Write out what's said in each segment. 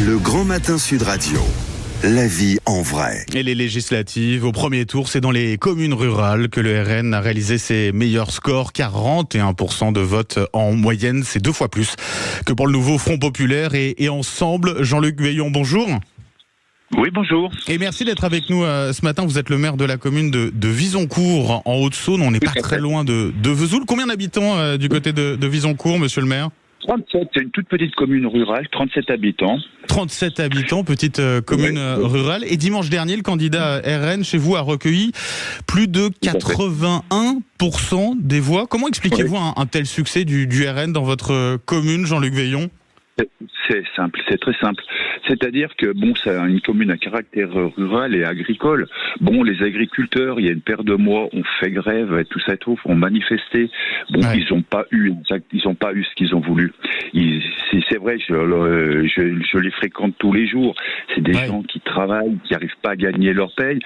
Le Grand Matin Sud Radio. La vie en vrai. Et les législatives, au premier tour, c'est dans les communes rurales que le RN a réalisé ses meilleurs scores. 41% de vote en moyenne, c'est 2 fois plus que pour le nouveau Front Populaire. Et ensemble, Jean-Luc Veillon, bonjour. Oui, bonjour. Et merci d'être avec nous ce matin. Vous êtes le maire de la commune de Visoncourt, en Haute-Saône. On n'est pas très loin de Vesoul. Combien d'habitants du côté de Visoncourt, monsieur le maire ? 37, c'est une toute petite commune rurale, 37 habitants. 37 habitants, petite commune rurale. Et dimanche dernier, le candidat RN chez vous a recueilli plus de 81% des voix. Comment expliquez-vous un tel succès du RN dans votre commune, Jean-Luc Veillon ? C'est simple, c'est très simple. C'est-à-dire que c'est une commune à caractère rural et agricole. Les agriculteurs, il y a une paire de mois, ont fait grève et tout ça, ont manifesté. Ils n'ont pas eu ce qu'ils ont voulu. C'est vrai, je les fréquente tous les jours. C'est des gens qui travaillent, qui n'arrivent pas à gagner leur paye.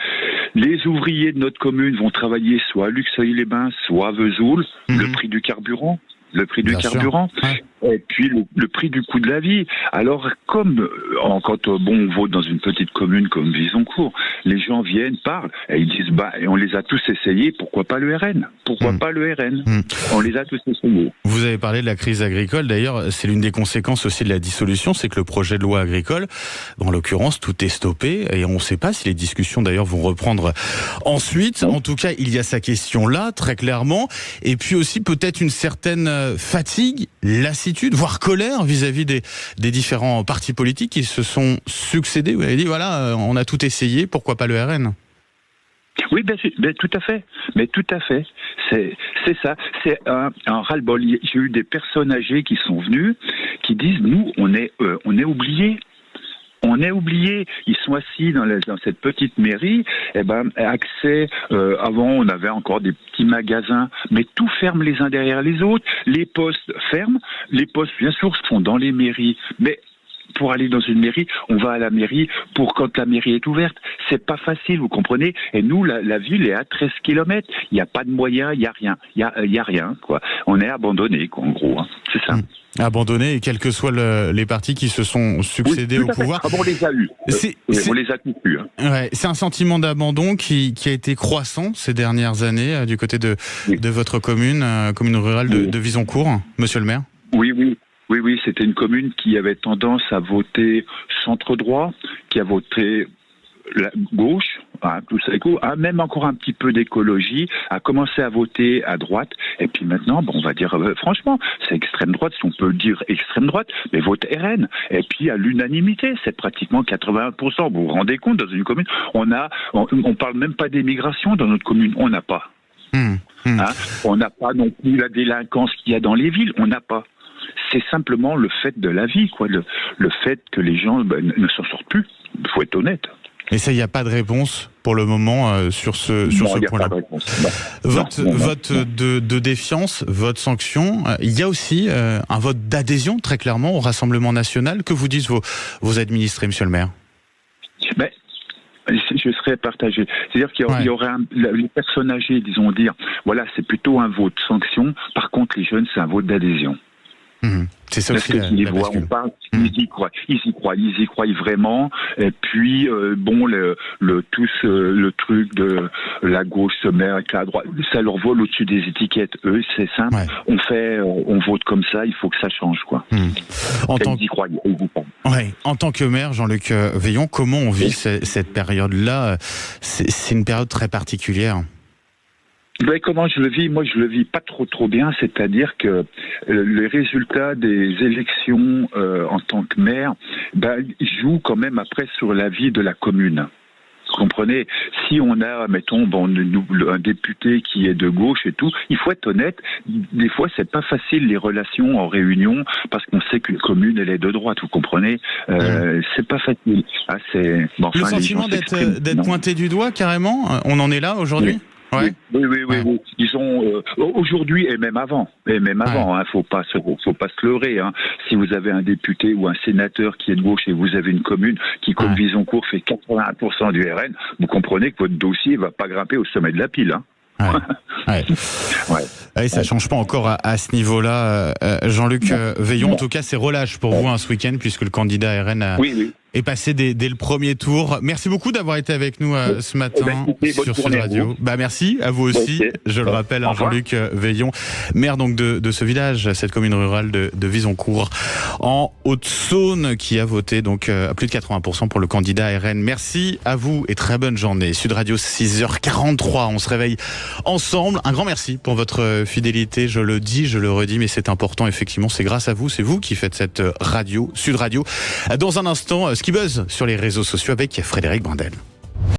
Les ouvriers de notre commune vont travailler soit à Luxeuil-les-Bains, soit à Vesoul. Le prix du carburant. Et puis le prix du coût de la vie. Alors, quand on vote dans une petite commune comme Visoncourt, les gens viennent, parlent, et ils disent, et on les a tous essayés, pourquoi pas le RN ? On les a tous essayés. Vous avez parlé de la crise agricole, d'ailleurs, c'est l'une des conséquences aussi de la dissolution, c'est que le projet de loi agricole, en l'occurrence, tout est stoppé, et on ne sait pas si les discussions, d'ailleurs, vont reprendre ensuite. En tout cas, il y a sa question-là, très clairement, et puis aussi peut-être une certaine fatigue, lassitude, voire colère vis-à-vis des différents partis politiques qui se sont succédés. Vous avez dit, on a tout essayé, pourquoi pas le RN ? Oui, tout à fait. Mais tout à fait. C'est ça. C'est un ras-le-bol. J'ai eu des personnes âgées qui sont venues, qui disent, nous, on est oubliés. On est oubliés. Ils sont assis dans cette petite mairie. Accès. Avant, on avait encore des petits magasins, mais tout ferme les uns derrière les autres. Les postes ferment. Les postes, bien sûr, sont dans les mairies, mais pour aller dans une mairie, on va à la mairie pour quand la mairie est ouverte. C'est pas facile, vous comprenez. Et nous, la ville est à 13 km. Il n'y a pas de moyens, il n'y a rien. Il y a rien, quoi. On est abandonné, quoi, en gros. C'est ça. Abandonné, et quels que soient les partis qui se sont succédés au pouvoir. On les a eus. On les a tous eus. C'est un sentiment d'abandon qui a été croissant ces dernières années du côté de votre commune rurale de Visoncourt, monsieur le maire. Oui, c'était une commune qui avait tendance à voter centre-droit, qui a voté la gauche, tout ça, même encore un petit peu d'écologie, a commencé à voter à droite, et puis maintenant, on va dire, franchement, c'est extrême droite, si on peut dire extrême droite, mais vote RN, et puis à l'unanimité, c'est pratiquement 81%. Vous vous rendez compte, dans une commune, on parle même pas d'émigration dans notre commune, on n'a pas. On n'a pas non plus la délinquance qu'il y a dans les villes, on n'a pas. C'est simplement le fait de la vie, quoi. Le fait que les gens ne s'en sortent plus. Il faut être honnête. Et ça, il n'y a pas de réponse pour le moment sur ce point-là. Votre vote de défiance, votre sanction, il y a aussi un vote d'adhésion, très clairement, au Rassemblement national. Que vous disent vos administrés, monsieur le maire ? Je serais partagé. C'est-à-dire qu'il y aurait les personnes âgées, disons dire, c'est plutôt un vote sanction. Par contre, les jeunes, c'est un vote d'adhésion. C'est ça aussi. Ils y croient vraiment. Et puis le truc de la gauche se met avec la droite, ça leur vole au-dessus des étiquettes. Eux, c'est simple. On vote comme ça. Il faut que ça change, quoi. En tant que maire, Jean-Luc Veillon, comment on vit cette période-là ? C'est une période très particulière. Comment je le vis ? Moi, je le vis pas trop bien. C'est-à-dire que les résultats des élections en tant que maire jouent quand même après sur la vie de la commune. Vous comprenez ? Si on a, mettons, un député qui est de gauche et tout, il faut être honnête. Des fois, c'est pas facile les relations en réunion parce qu'on sait qu'une commune elle est de droite. Vous comprenez ? C'est pas facile. Le sentiment d'être pointé du doigt, carrément. On en est là aujourd'hui ? Oui. Disons aujourd'hui et même avant. Faut pas se leurrer. Si vous avez un député ou un sénateur qui est de gauche et vous avez une commune qui, comme Visoncourt, fait 81% du RN, vous comprenez que votre dossier va pas grimper au sommet de la pile. Ouais. Ouais, ça change pas encore à ce niveau-là. Jean-Luc Veillon, en tout cas, c'est relâche pour vous ce week-end, puisque le candidat RN est passé dès le premier tour. Merci beaucoup d'avoir été avec nous ce matin sur Sud Radio. Merci à vous aussi. Je le rappelle, Jean-Luc Veillon, maire donc de ce village, cette commune rurale de Visoncourt, en Haute-Saône, qui a voté donc à plus de 80% pour le candidat RN. Merci à vous et très bonne journée. Sud Radio, 6h43. On se réveille ensemble. Un grand merci pour votre fidélité. Je le dis, je le redis, mais c'est important. Effectivement, c'est grâce à vous. C'est vous qui faites cette radio, Sud Radio. Dans un instant, ce qui buzz sur les réseaux sociaux avec Frédéric Brandel.